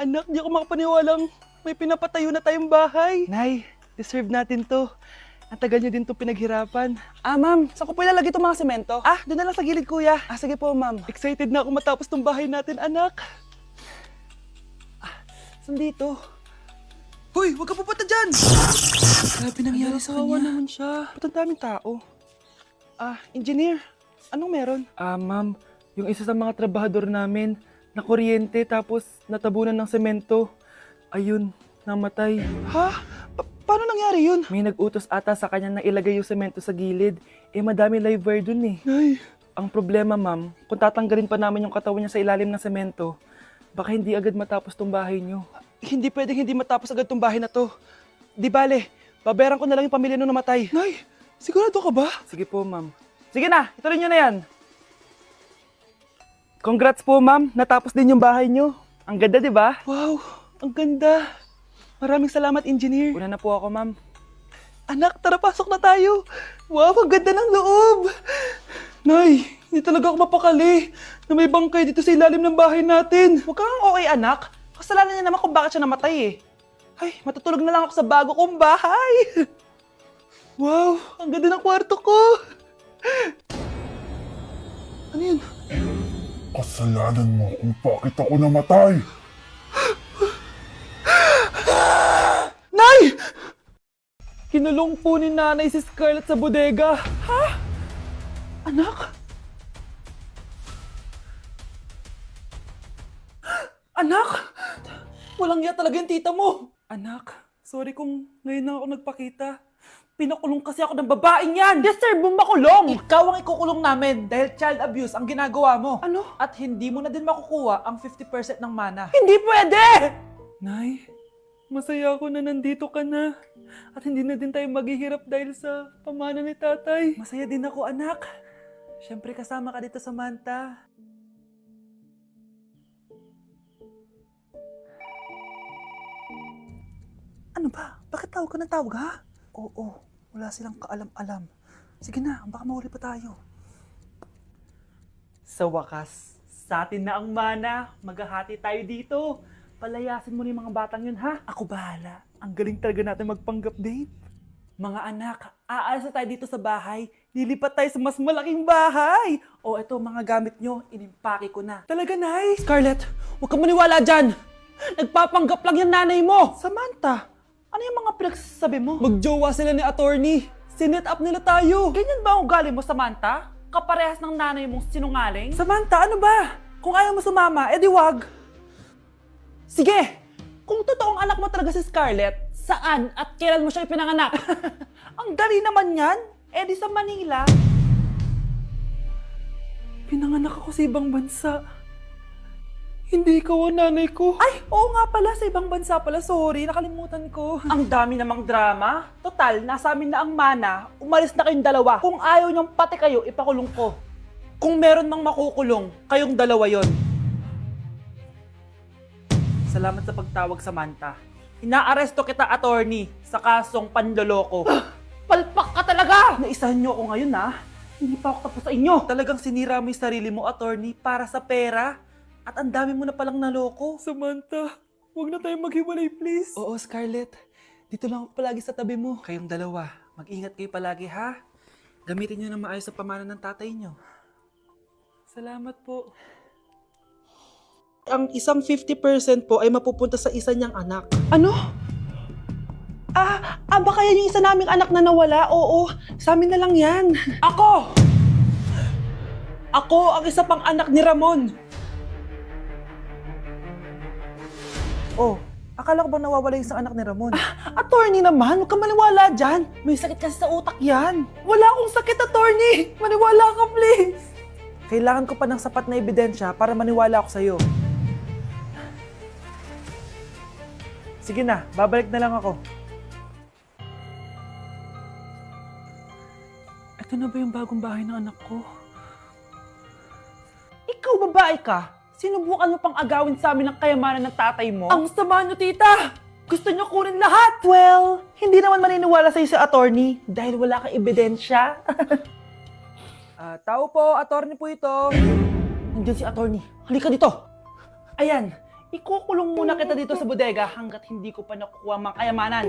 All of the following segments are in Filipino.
Anak, di ako makapaniwalang may pinapatayo na tayong bahay. Nay, deserve natin to. Ang tagal niyo din to pinaghirapan. Ma'am, saan ko po ilalagay itong mga semento? Doon na lang sa gilid, kuya. Sige po, ma'am. Excited na ako matapos tong bahay natin, anak. Saan dito? Hoy, huwag ka pupunta dyan! Grabe nangyari sa kanya. Naman siya. Ba't ang daming tao? Engineer, anong meron? Ma'am, yung isa sa mga trabahador namin, nakuryente tapos natabunan ng semento. Ayun, namatay. Ha? Paano nangyari yun? May nag-utos ata sa kanya na ilagay yung semento sa gilid. Madami live wire dun eh. Nay, Ang problema, ma'am, kung tatanggalin pa namin yung katawan niya sa ilalim ng semento, baka hindi agad matapos tong bahay niyo. hindi pwedeng hindi matapos agad tong bahay na to. Di bale, babayaran ko na lang yung pamilya nung namatay. Nay, sigurado ka ba? Sige po, ma'am. Sige na, ituloy niyo na yan. Congrats po, ma'am. Natapos din yung bahay niyo. Ang ganda, di ba? Wow, ang ganda. Maraming salamat, engineer. Una na po ako, ma'am. Anak, tara pasok na tayo. Wow, ang ganda ng loob. Nay, hindi talaga ako mapakali na may bangkay dito sa ilalim ng bahay natin. Huwag kang okay, anak. Kasalanan niya naman kung bakit siya namatay eh. Ay, matutulog na lang ako sa bago kong bahay. Wow, ang ganda ng kwarto ko. Ano yun? Kasalanan mo kung bakit ako namatay. Nay! Kinulong po ni nanay si Scarlett sa bodega. Anak? Anak! Walang iya talaga yung tita mo. Anak, sorry kung ngayon na ako nagpakita. Pinakulong kasi ako ng babaeng yan! Deserve mo makulong! Ikaw ang ikukulong namin dahil child abuse ang ginagawa mo. Ano? At hindi mo na din makukuha ang 50% ng mana. Hindi pwede! Nay, masaya ako na nandito ka na. At hindi na din tayo maghihirap dahil sa pamana ni tatay. Masaya din ako, anak. Siyempre kasama ka dito sa Manta. Ano ba? Bakit tawag ka ng tawag, ha? Oo, wala silang kaalam-alam. Sige na, baka mahuli pa tayo. Sa wakas, sa atin na ang mana. Maghahati tayo dito. Palayasin mo na yung mga batang yun, ha? Ako bahala. Ang galing talaga natin magpanggap date. Mga anak, aalis na tayo dito sa bahay. Lilipat tayo sa mas malaking bahay. O eto, mga gamit nyo, inimpake ko na. Talaga, Nay? Scarlett, huwag kang maniwala dyan! Nagpapanggap lang yung nanay mo! Samantha, ano yung mga pinagsasabi mo? Magjowa sila ni attorney. Sinet up nila tayo. Ganyan ba ang ugali mo, Samantha? Kaparehas ng nanay mong sinungaling? Samantha, ano ba? Kung ayaw mo sumama, edi wag. Sige, kung totoong anak mo talaga si Scarlett, saan at kailan mo siya ipinanganak? Ang dali naman yan. Edi sa Manila. Pinanganak ako sa ibang bansa. Hindi ikaw ang nanay ko. Ay, oo nga pala, sa ibang bansa pala. Sorry, nakalimutan ko. Ang dami namang drama. Total, nasa amin na ang mana. Umalis na kayong dalawa. Kung ayaw niyong pati kayo, ipakulong ko. Kung meron mang makukulong, kayong dalawa yon. Salamat sa pagtawag, Samantha. Inaaresto kita, attorney, sa kasong panloloko. Palpak ka talaga! Naisahan niyo ako ngayon, ha? Hindi pa ako tapos sa inyo. Talagang sinira mo yung sarili mo, attorney, para sa pera. At ang dami mo na palang naloko. Samantha, huwag na tayong maghiwalay, please. Oo, Scarlett. Dito lang ako palagi sa tabi mo. Kayong dalawa, mag-ingat kayo palagi, ha? Gamitin niyo na maayos sa pamana ng tatay niyo. Salamat po. Ang isang 50% po ay mapupunta sa isa niyang anak. Ano? Baka yan yung isa naming anak na nawala? Oo, sa amin na lang yan. Ako! Ako ang isa pang anak ni Ramon. Oh, akala ko ba nawawala yung isang anak ni Ramon? Attorney naman, huwag ka maniwala dyan. May sakit kasi sa utak yan. Wala akong sakit, attorney. Maniwala ka, please. Kailangan ko pa ng sapat na ebidensya para maniwala ako sa'yo. Sige na, babalik na lang ako. Ito na ba yung bagong bahay ng anak ko? Ikaw babae ka? Sinubukan mo pang agawin sa amin ang kayamanan ng tatay mo? Ang sama nyo, tita! Gusto nyo kunin lahat! Well, hindi naman maniniwala sa'yo si attorney dahil wala kang ebidensya. Tao po, attorney po ito. Nandiyan si attorney. Halika dito. Ayan, Ikukulong muna kita dito sa bodega hanggat hindi ko pa nakukuha ang mga kayamanan.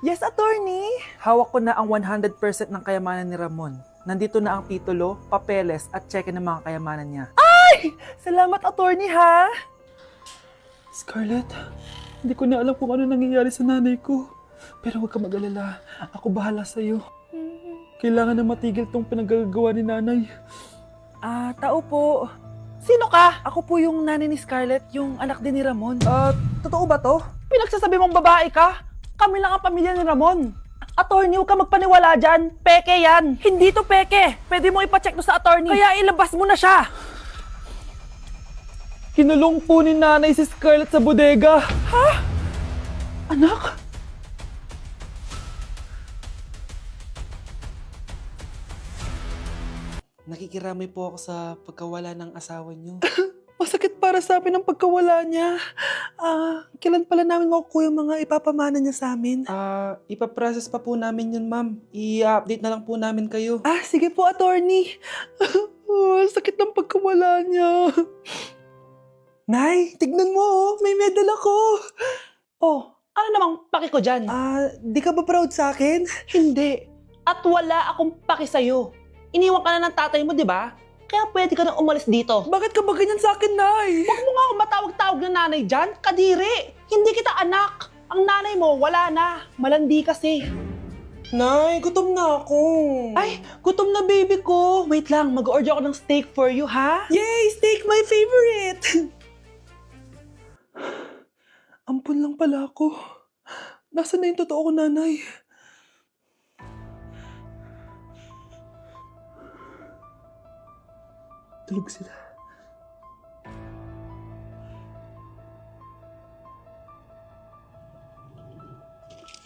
Yes, attorney! Hawak ko na ang 100% ng kayamanan ni Ramon. Nandito na ang titulo, papeles at cheque ng mga kayamanan niya. Salamat, attorney, ha? Scarlett, hindi ko na alam kung ano nangyayari sa nanay ko. Pero huwag ka mag-alala. Ako bahala sa'yo. Kailangan na matigil tong pinagagawa ni nanay. Tao po. Sino ka? Ako po yung nanay ni Scarlett, yung anak din ni Ramon. Totoo ba to? Pinagsasabi mong babae ka? Kami lang ang pamilya ni Ramon. Attorney, huwag ka magpaniwala dyan. Peke yan. Hindi to peke. Pwede mo ipacheck to sa attorney. Kaya ilabas mo na siya. Kinulong po ni nanay si Scarlett sa bodega. Ha? Anak? Nakikiramay po ako sa pagkawala ng asawa niyo. Masakit para sa amin ang pagkawala niya. Kailan pala namin makukuha yung mga ipapamana niya sa amin? Ipaprocess pa po namin yun, ma'am. I-update na lang po namin kayo. Sige po, attorney. Sakit ng pagkawala niya. Nay, tignan mo, may medal ako. Oh, ano namang paki ko dyan? Di ka ba proud sa akin? Hindi. At wala akong paki sa'yo. Iniwan ka na ng tatay mo, di ba? Kaya pwede ka na umalis dito. Bakit ka ba ganyan sa akin, Nay? Huwag mo nga akong matawag-tawag na nanay dyan. Kadiri. Hindi kita anak. Ang nanay mo, wala na. Malandi kasi. Nay, gutom na ako. Ay, gutom na baby ko. Wait lang, mag-order ako ng steak for you, ha? Yay! Steak, my favorite! Ampun lang pala ako. Nasaan na yung totoo ko, nanay? Tulog sila.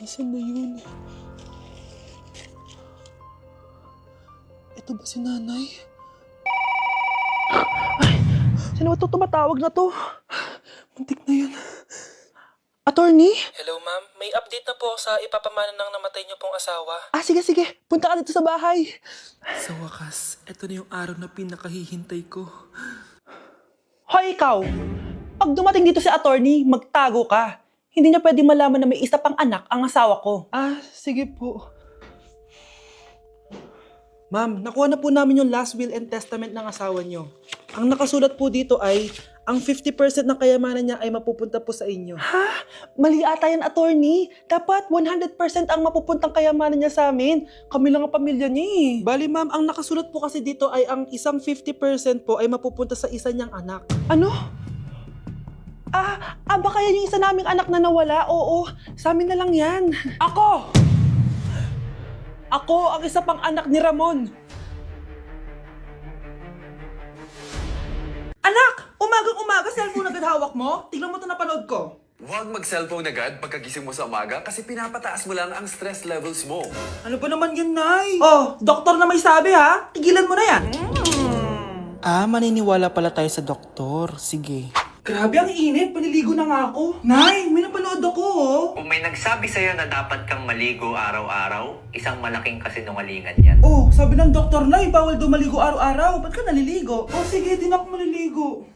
Nasaan na yun? Ito ba si nanay? Sino ba ito tumatawag na to? Muntik na yun. Attorney? Hello, ma'am. May update na po sa ipapamana ng namatay niyo pong asawa. Sige. Punta ka dito sa bahay. Sa wakas, ito na yung araw na pinakahihintay ko. Hoy, ikaw! Pag dumating dito si attorney, magtago ka. Hindi niya pwede malaman na may isa pang anak ang asawa ko. Sige po. Ma'am, nakuha na po namin yung last will and testament ng asawa niyo. Ang nakasulat po dito ay, ang 50% ng kayamanan niya ay mapupunta po sa inyo. Mali ata yan, attorney. Dapat 100% ang mapupuntang kayamanan niya sa amin. Kami lang ang pamilya niya eh. Bali ma'am, ang nakasulat po kasi dito ay ang isang 50% po ay mapupunta sa isa niyang anak. Ano? Baka yan yung isa naming anak na nawala. Oo, sa amin na lang yan. Ako! Ako ang isa pang anak ni Ramon. Anak! Umagang-umaga, cellphone agad hawak mo? Tignan mo ito napanood ko. Huwag mag-cellphone agad pagkagising mo sa umaga kasi pinapataas mo lang ang stress levels mo. Ano ba naman yan, Nay? Oh, doktor na may sabi ha. Tigilan mo na yan. Maniniwala pala tayo sa doktor. Sige. Grabe, ang init. Paliligo na nga ako. Nay, may napanood ako, oh. Kung may nagsabi sa'yo na dapat kang maligo araw-araw, isang malaking kasinungalingan yan. Oh, sabi ng doktor, Nay, bawal daw maligo araw-araw. Ba't ka naliligo? Oh, sige, din ako maliligo.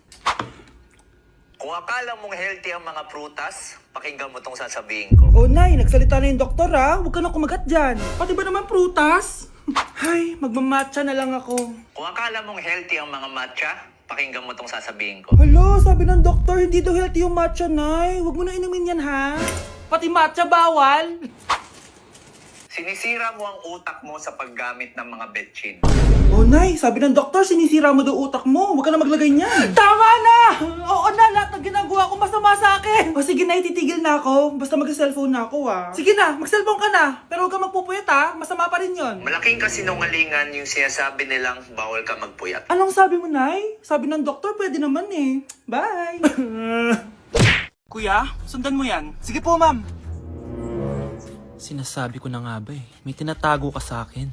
Kung akala mong healthy ang mga prutas, pakinggan mo tong sasabihin ko. Oh, Nay, nagsalita na yung doktor, ha? Huwag ka na kumagat dyan. Pati ba naman prutas? Ay, magmamatcha na lang ako. Kung akala mong healthy ang mga matcha, pakinggan mo tong sasabihin ko. Hala, sabi ng doktor, hindi daw healthy yung matcha, Nay. Huwag mo na inumin yan, ha? Pati matcha bawal. Sinisira mo ang utak mo sa paggamit ng mga betchin. Oh, Nay, sabi ng doktor, sinisira mo daw utak mo. Huwag ka na maglagay niyan. Tama na! Oo na, lahat ng ginagawa ko masama sa akin. O sige, Nay, titigil na ako. Basta mag-cellphone na ako, ha? Sige na, mag-cellphone ka na. Pero huwag ka magpupuyat, ha? Masama pa rin yon. Malaking kasinungalingan yung sinasabi nilang bawal ka magpuyat. Anong sabi mo, Nay? Sabi ng doktor, pwede naman eh. Bye! Kuya, sundan mo yan. Sige po, ma'am. Sinasabi ko na nga ba eh. May tinatago ka sa akin.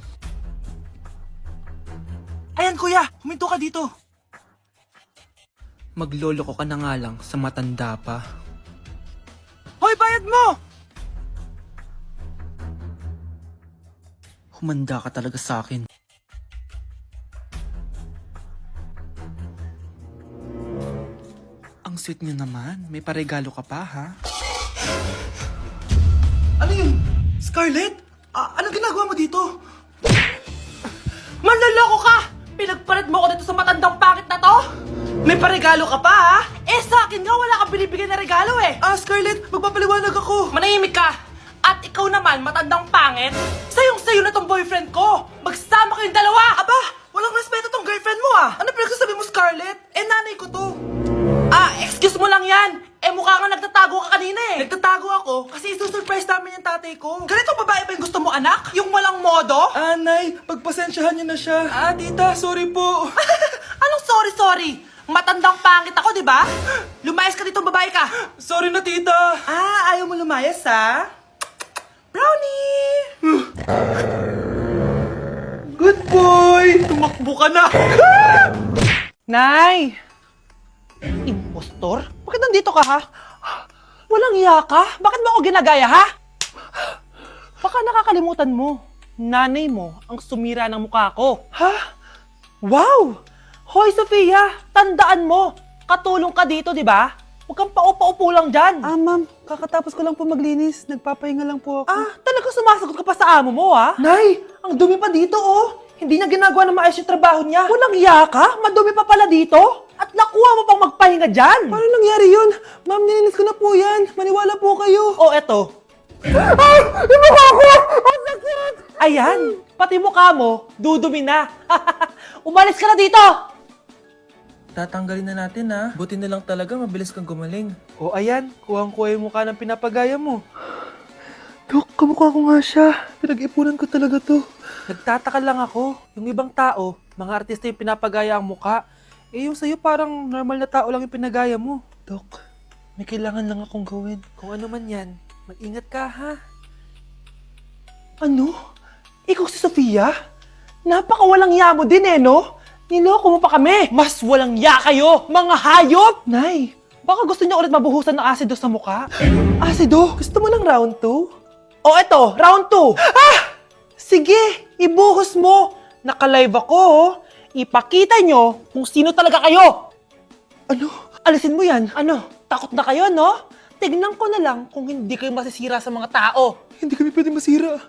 Ayan, kuya! Huminto ka dito! Maglolo ko ka na nga lang sa matanda pa. Hoy, bayad mo! Humanda ka talaga sa akin. Ang sweet niyo naman. May paregalo ka pa, ha? Ano yun? Scarlett? Anong ginagawa mo dito? Manloloko ka! Pinagpalit mo ako dito sa matandang pangit na to? May paregalo ka pa, ha? Eh, sa akin nga, wala kang binibigyan na regalo, eh. Scarlett, magpapaliwanag ako. Manahimik ka! At ikaw naman, matandang pangit, sayong-sayo na tong boyfriend ko! Magsama kayong dalawa! Aba, walang respeto tong girlfriend mo, ah! Ano pinagsasabi mo, Scarlett? Eh, nanay ko to! Excuse mo lang yan! Eh, mukha nga nagtatago ka kanina, eh! Nagtatago ako kasi isusurprise namin yung tatay ko. Ganitong babae ba yung gusto mo, anak? Yung walang modo? Nay, pagpasensyahan niyo na siya. Tita, sorry po. Anong sorry? Matandang pangit ako, di ba? Lumayas ka dito, babae ka! Sorry na, tita. Ayaw mo lumayas, ha? Brownie! Good boy. Tumakbo ka na! Nay! Impostor? Bakit nandito ka, ha? Walang iya ka? Bakit mo ako ginagaya, ha? Baka nakakalimutan mo. Nanay mo ang sumira ng mukha ko. Ha? Wow! Hoy, Sofia! Tandaan mo! Katulong ka dito, di ba? Huwag kang paupa-upo lang dyan. Ma'am, kakatapos ko lang po maglinis. Nagpapahinga lang po ako. Talaga sumasagot ka pa sa amo mo, ha? Nay! Ang dumi pa dito, oh! Hindi niya ginagawa na maayos yung trabaho niya. Walang iya ka? Madumi pa pala dito? At nakuha mo pang magpahinga dyan! Paano nangyari yun? Ma'am, nilinis ko na po yan. Maniwala po kayo. Oh, eto. Yung mukha ko! Ang sakit! Ayan, pati mukha mo, dudumi na. Umalis ka na dito! Tatanggalin na natin, ha? Buti na lang talaga, mabilis kang gumaling. O ayan, kuhang-kuha yung mukha ng pinapagaya mo. Dok, kamukha ko nga siya. Pinag-ipunan ko talaga to. Nagtataka lang ako, yung ibang tao, mga artista yung pinapagaya ang mukha. Eh yung sa'yo parang normal na tao lang yung pinagaya mo. Dok, may kailangan lang akong gawin. Kung ano man yan, mag-ingat ka, ha? Ano? Ikaw si Sofia? Napakawalang ya mo din, eh, no? Niloko mo pa kami! Mas walang ya kayo, mga hayop! Nay, baka gusto niya ulit mabuhusan ng asido sa mukha. Asido? Gusto mo ng round 2? O eto, round 2! Sige, ibuhos mo! Naka-live ako, oh. Ipakita nyo kung sino talaga kayo! Ano? Alisin mo yan. Ano? Takot na kayo, no? Tignan ko na lang kung hindi kayo masisira sa mga tao. Hindi kami pwede masira.